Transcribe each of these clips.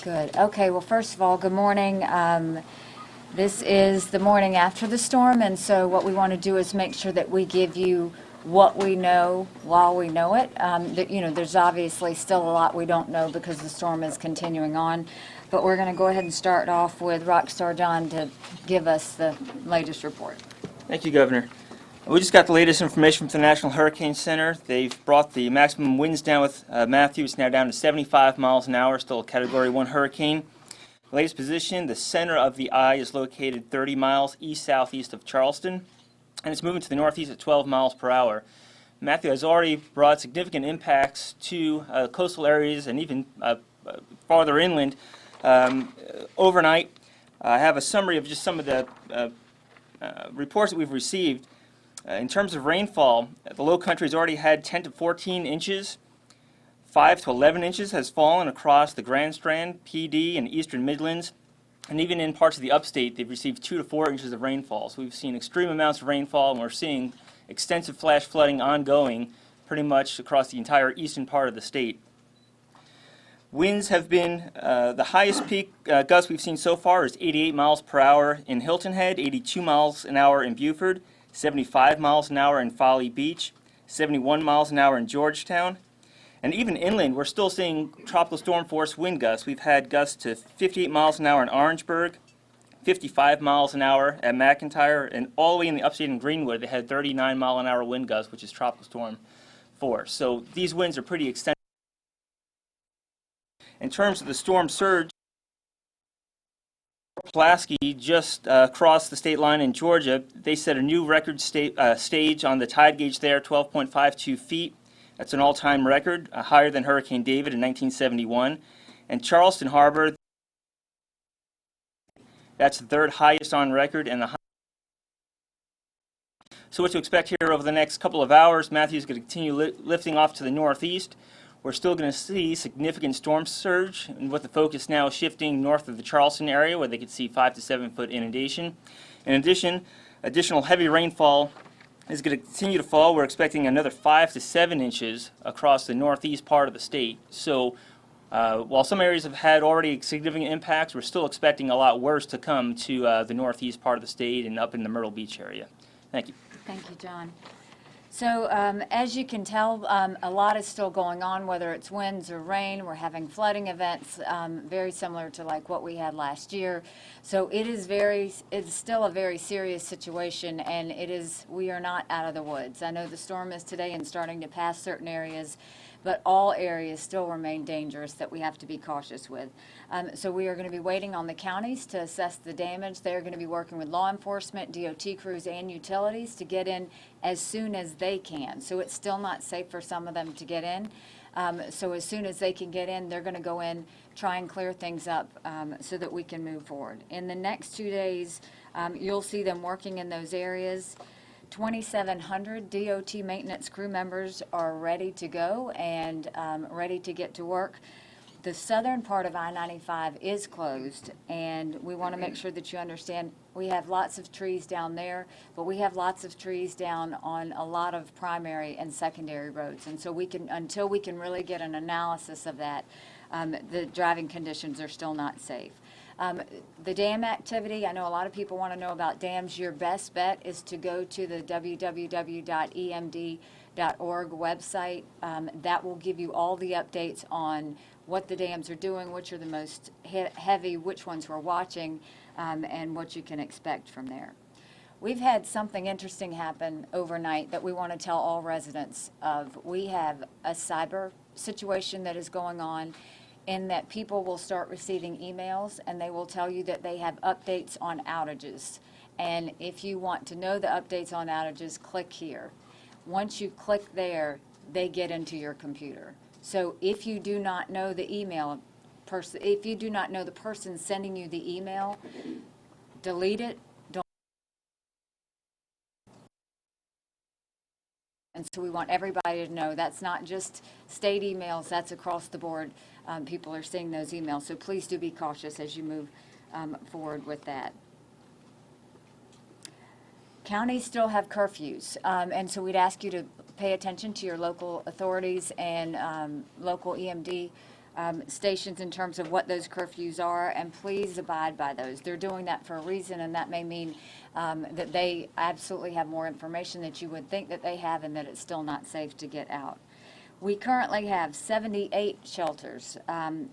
Good. Okay, well, first of all, good morning. This is the morning after the storm, and so what we want to do is make sure that we give you what we know while we know it. There's obviously still a lot we don't know because the storm is continuing on, but we're going to go ahead and start off with Rockstar John to give us the latest report. Thank you, Governor. We just got the latest information from the National Hurricane Center. They've brought the maximum winds down with Matthew. It's now down to 75 miles an hour, still a Category 1 hurricane. The latest position, the center of the eye is located 30 miles east-southeast of Charleston, and it's moving to the northeast at 12 miles per hour. Matthew has already brought significant impacts to coastal areas and even farther inland overnight. I have a summary of just some of the reports that we've received. In terms of rainfall, the low country has already had 10 to 14 inches. 5 to 11 inches has fallen across the Grand Strand, PD, and Eastern Midlands. And even in parts of the upstate, they've received 2 to 4 inches of rainfall. So we've seen extreme amounts of rainfall, and we're seeing extensive flash flooding ongoing pretty much across the entire eastern part of the state. Winds have been, the highest peak gust we've seen so far is 88 miles per hour in Hilton Head, 82 miles an hour in Beaufort, 75 miles an hour in Folly Beach, 71 miles an hour in Georgetown. And even inland, we're still seeing tropical storm force wind gusts. We've had gusts to 58 miles an hour in Orangeburg, 55 miles an hour at McIntyre, and all the way in the upstate in Greenwood, they had 39 mile an hour wind gusts, which is tropical storm force. So these winds are pretty extensive. In terms of the storm surge, Pulaski just crossed the state line in Georgia. They set a new record stage on the tide gauge there, 12.52 feet. That's an all-time record, higher than Hurricane David in 1971. And Charleston Harbor, that's the third highest on record and the highest. So what to expect here over the next couple of hours, Matthew's going to continue lifting off to the northeast. We're still going to see significant storm surge, and with the focus now shifting north of the Charleston area where they could see 5 to 7 foot inundation. In addition, additional heavy rainfall is going to continue to fall. We're expecting another 5 to 7 inches across the northeast part of the state. So while some areas have had already significant impacts, we're still expecting a lot worse to come to the northeast part of the state and up in the Myrtle Beach area. Thank you. Thank you, John. So as you can tell, a lot is still going on, whether it's winds or rain. We're having flooding events, very similar to like what we had last year. So it's still a very serious situation, and we are not out of the woods. I know the storm is today and starting to pass certain areas, but all areas still remain dangerous that we have to be cautious with. So we are going to be waiting on the counties to assess the damage. They're going to be working with law enforcement, DOT crews, and utilities to get in as soon as they can. So it's still not safe for some of them to get in. So as soon as they can get in, they're going to go in, try and clear things up so that we can move forward. In the next 2 days, you'll see them working in those areas. 2,700 DOT maintenance crew members are ready to go and ready to get to work. The southern part of I-95 is closed, and we want to make sure that you understand we have lots of trees down there, but we have lots of trees down on a lot of primary and secondary roads. And so until we can really get an analysis of that, the driving conditions are still not safe. The dam activity, I know a lot of people want to know about dams. Your best bet is to go to the www.emd.org website. That will give you all the updates on what the dams are doing, which are the most heavy, which ones we're watching, and what you can expect from there. We've had something interesting happen overnight that we want to tell all residents of. We have a cyber situation that is going on, in that people will start receiving emails and they will tell you that they have updates on outages. And if you want to know the updates on outages, click here. Once you click there, they get into your computer. So if you do not know the if you do not know the person sending you the email, delete it. And so we want everybody to know that's not just state emails, that's across the board. People are seeing those emails. So please do be cautious as you move forward with that. Counties still have curfews, and so we'd ask you to pay attention to your local authorities and local EMD stations in terms of what those curfews are, and please abide by those. They're doing that for a reason, and that may mean that they absolutely have more information that you would think that they have, and that it's still not safe to get out. We currently have 78 shelters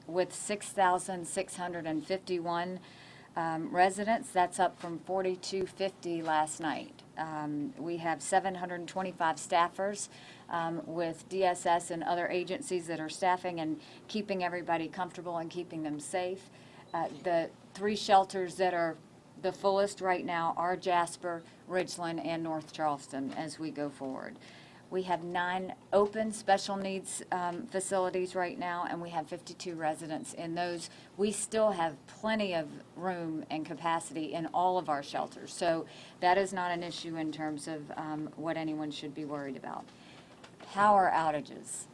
with 6,651 residents. That's up from 4,250 last night. We have 725 staffers with DSS and other agencies that are staffing and keeping everybody comfortable and keeping them safe. The 3 shelters that are the fullest right now are Jasper, Ridgeland, and North Charleston as we go forward. We have 9 open special needs facilities right now, and we have 52 residents in those. We still have plenty of room and capacity in all of our shelters, so that is not an issue in terms of what anyone should be worried about. Power outages.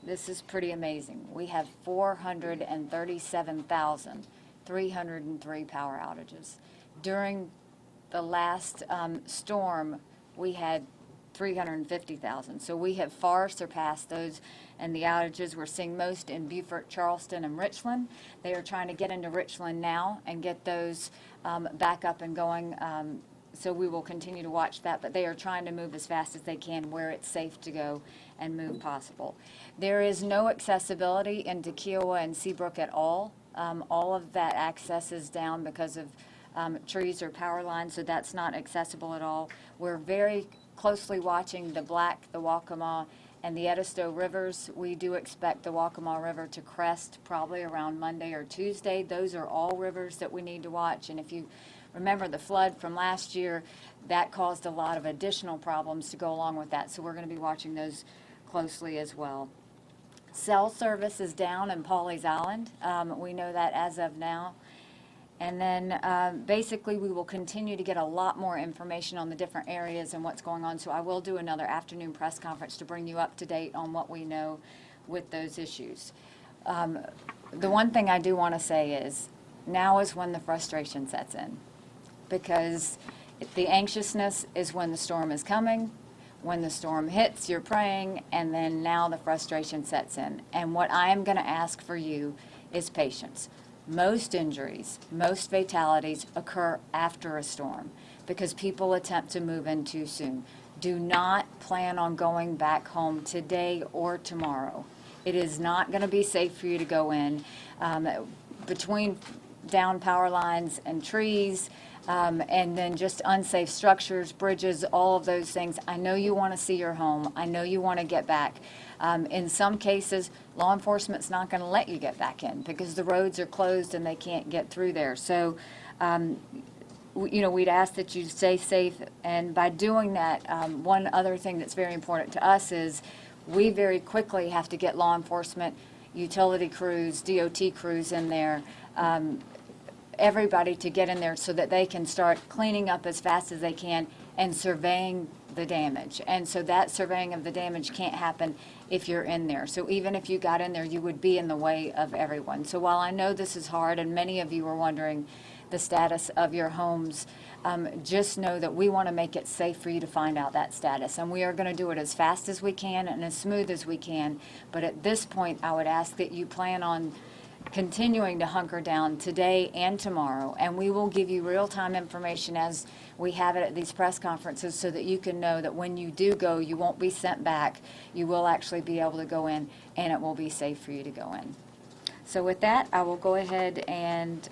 This is pretty amazing. We have 437,303 power outages. During the last storm, we had 350,000. So we have far surpassed those, and the outages we're seeing most in Beaufort, Charleston, and Richland. They are trying to get into Richland now and get those back up and going. So we will continue to watch that, but they are trying to move as fast as they can where it's safe to go and move possible. There is no accessibility into Kiowa and Seabrook at all. All of that access is down because of trees or power lines, so that's not accessible at all. We're very closely watching the Black, the Waccamaw, and the Edisto rivers. We do expect the Waccamaw River to crest probably around Monday or Tuesday. Those are all rivers that we need to watch, and if you remember the flood from last year, that caused a lot of additional problems to go along with that, so we're going to be watching those closely as well. Cell service is down in Pawleys Island. We know that as of now. And then basically we will continue to get a lot more information on the different areas and what's going on. So I will do another afternoon press conference to bring you up to date on what we know with those issues. The one thing I do want to say is now is when the frustration sets in, because the anxiousness is when the storm is coming. When the storm hits, you're praying, and then now the frustration sets in. And what I am going to ask for you is patience. Most injuries, most fatalities occur after a storm because people attempt to move in too soon. Do not plan on going back home today or tomorrow. It is not going to be safe for you to go in. Between down power lines and trees, and then just unsafe structures, bridges, all of those things. I know you want to see your home. I know you want to get back. In some cases, law enforcement's not going to let you get back in because the roads are closed and they can't get through there. So, we'd ask that you stay safe. And by doing that, one other thing that's very important to us is we very quickly have to get law enforcement, utility crews, DOT crews in there, everybody to get in there so that they can start cleaning up as fast as they can and surveying the damage. And so that surveying of the damage can't happen if you're in there. So even if you got in there, you would be in the way of everyone. So while I know this is hard and many of you are wondering the status of your homes, just know that we want to make it safe for you to find out that status. And we are going to do it as fast as we can and as smooth as we can. But at this point, I would ask that you plan on continuing to hunker down today and tomorrow, and we will give you real-time information as we have it at these press conferences so that you can know that when you do go, you won't be sent back. You will actually be able to go in, and it will be safe for you to go in. So with that, I will go ahead and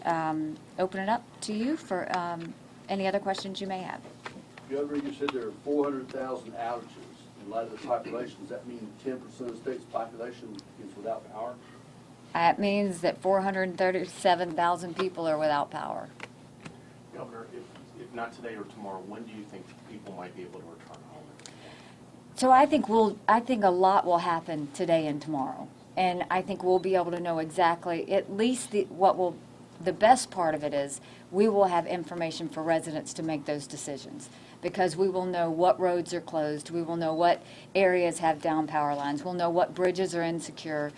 open it up to you for any other questions you may have. Governor, you said there are 400,000 outages. In light of the population, does that mean 10% of the state's population is without power? That means that 437,000 people are without power. Governor, if not today or tomorrow, when do you think people might be able to return home? So I think a lot will happen today and tomorrow. And I think we'll be able to know exactly, at least the best part of it is we will have information for residents to make those decisions. because we will know what roads are closed, we will know what areas have down power lines, we'll know what bridges are insecure,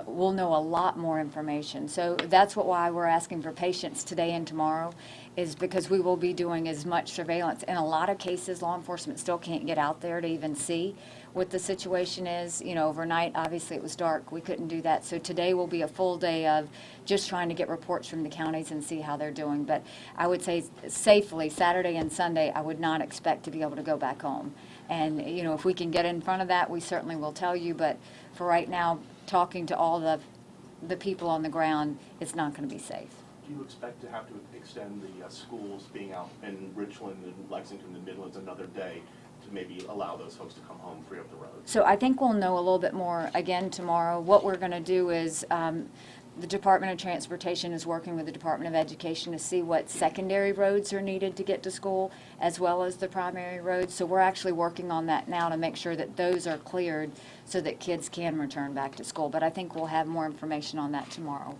we'll know a lot more information. So that's why we're asking for patience today and tomorrow, is because we will be doing as much surveillance. In a lot of cases, law enforcement still can't get out there to even see what the situation is. You know, overnight, obviously it was dark, we couldn't do that. So today will be a full day of just trying to get reports from the counties and see how they're doing. But I would say safely, Saturday and Sunday, I would not expect to be able to go back home. And, you know, if we can get in front of that, we certainly will tell you. But for right now, talking to all the people on the ground, it's not going to be safe. Do you expect to have to extend the schools being out in Richland and Lexington and Midlands another day to maybe allow those folks to come home, free up the roads? So I think we'll know a little bit more again tomorrow. What we're going to do is the Department of Transportation is working with the Department of Education to see what secondary roads are needed to get to school, as well as the primary roads. So we're actually working on that now to make sure that those are cleared so that kids can return back to school. But I think we'll have more information on that tomorrow.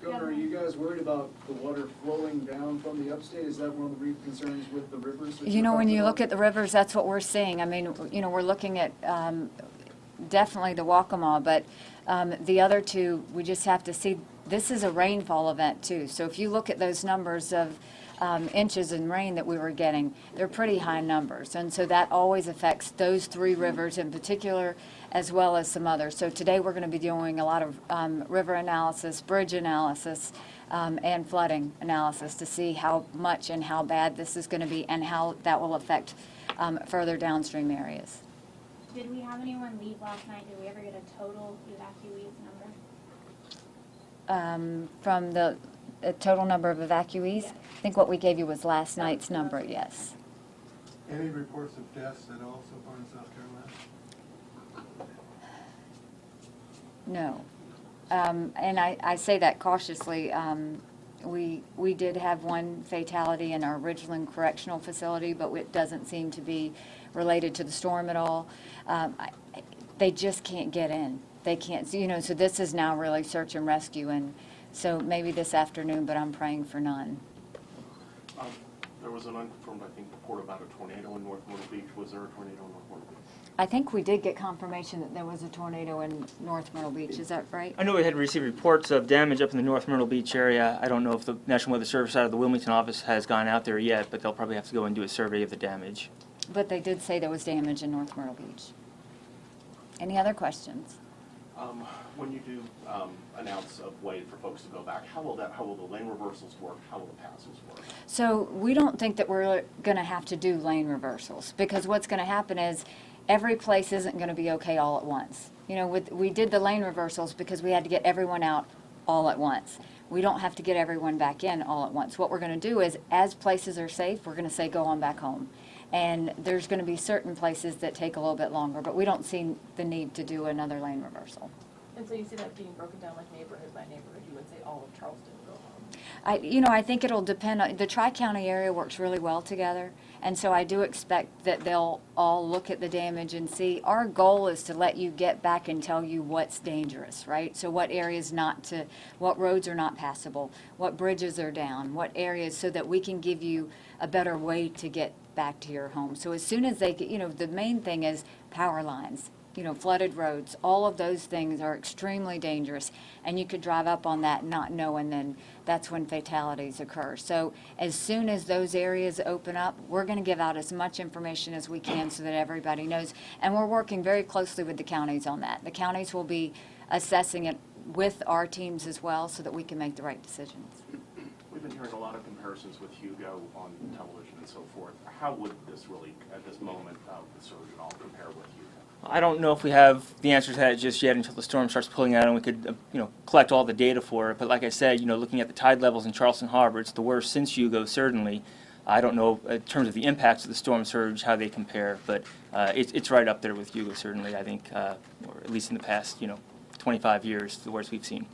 Governor, are you guys worried about the water flowing down from the upstate? Is that one of the real concerns with the rivers? You know, when you look at the rivers, that's what we're seeing. I mean, you know, we're looking at definitely the Waccamaw, but the other two, we just have to see. This is a rainfall event too. So if you look at those numbers of inches in rain that we were getting, they're pretty high numbers. And so that always affects those three rivers in particular, as well as some others. So today we're going to be doing a lot of river analysis, bridge analysis, and flooding analysis to see how much and how bad this is going to be and how that will affect further downstream areas. Did we have anyone leave last night? Did we ever get a total evacuees number? From the total number of evacuees, Yeah. I think what we gave you was last night's number, yes. Any reports of deaths at all so far in South Carolina? No. And I say that cautiously. We did have one fatality in our Ridgeland Correctional Facility, but it doesn't seem to be related to the storm at all. They just can't get in. They can't, you know, so this is now really search and rescue, and so maybe this afternoon, but I'm praying for none. There was an unconfirmed, I think, report about a tornado in North Myrtle Beach. Was there a tornado in North Myrtle Beach? I think we did get confirmation that there was a tornado in North Myrtle Beach. Is that right? I know we had received reports of damage up in the North Myrtle Beach area. I don't know if the National Weather Service out of the Wilmington office has gone out there yet, but they'll probably have to go and do a survey of the damage. But they did say there was damage in North Myrtle Beach. Any other questions? When you do announce a way for folks to go back, how will the lane reversals work? How will the passes work? So we don't think that we're going to have to do lane reversals, because what's going to happen is every place isn't going to be okay all at once. You know, we did the lane reversals because we had to get everyone out all at once. We don't have to get everyone back in all at once. What we're going to do is, as places are safe, we're going to say go on back home. And there's going to be certain places that take a little bit longer, but we don't see the need to do another lane reversal. And so you see that being broken down like neighborhood by neighborhood, you would say all of Charleston go home? I think it'll depend on, the Tri-County area works really well together, and so I do expect that they'll all look at the damage and see. Our goal is to let you get back and tell you what's dangerous, right? So what areas what roads are not passable, what bridges are down, what areas, so that we can give you a better way to get back to your home. So as soon as they get, you know, the main thing is power lines. You know, flooded roads, all of those things are extremely dangerous, and you could drive up on that and not know, and then that's when fatalities occur. So as soon as those areas open up, we're going to give out as much information as we can so that everybody knows, and we're working very closely with the counties on that. The counties will be assessing it with our teams as well, so that we can make the right decisions. We've been hearing a lot of comparisons with Hugo on television and so forth. How would this really, at this moment of the surge at all, compare with Hugo? I don't know if we have the answer to that just yet until the storm starts pulling out and we could, collect all the data for it. But like I said, looking at the tide levels in Charleston Harbor, it's the worst since Hugo, certainly. I don't know in terms of the impacts of the storm surge how they compare, but it's right up there with Hugo, certainly. I think, or at least in the past, 25 years, the worst we've seen.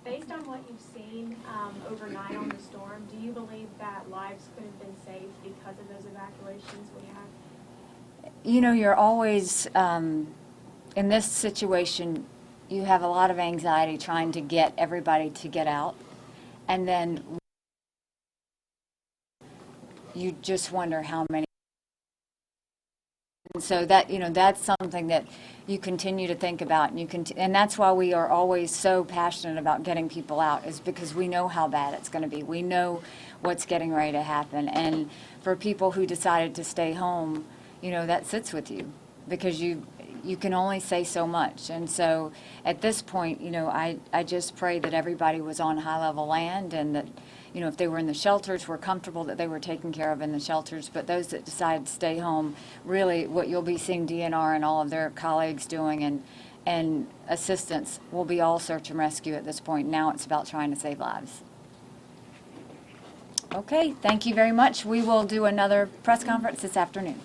Based on what you've seen overnight on the storm, do you believe that lives could have been saved because of those evacuations we had? You're always, in this situation, you have a lot of anxiety trying to get everybody to get out. And then you just wonder how many. And so that, that's something that you continue to think about, and and that's why we are always so passionate about getting people out, is because we know how bad it's going to be. We know what's getting ready to happen. And for people who decided to stay home, that sits with you, because you can only say so much. And so at this point, I just pray that everybody was on high-level land, and that, if they were in the shelters, were comfortable that they were taken care of in the shelters. But those that decide to stay home, really what you'll be seeing DNR and all of their colleagues doing, and assistance, will be all search and rescue at this point. Now it's about trying to save lives. Okay, thank you very much. We will do another press conference this afternoon.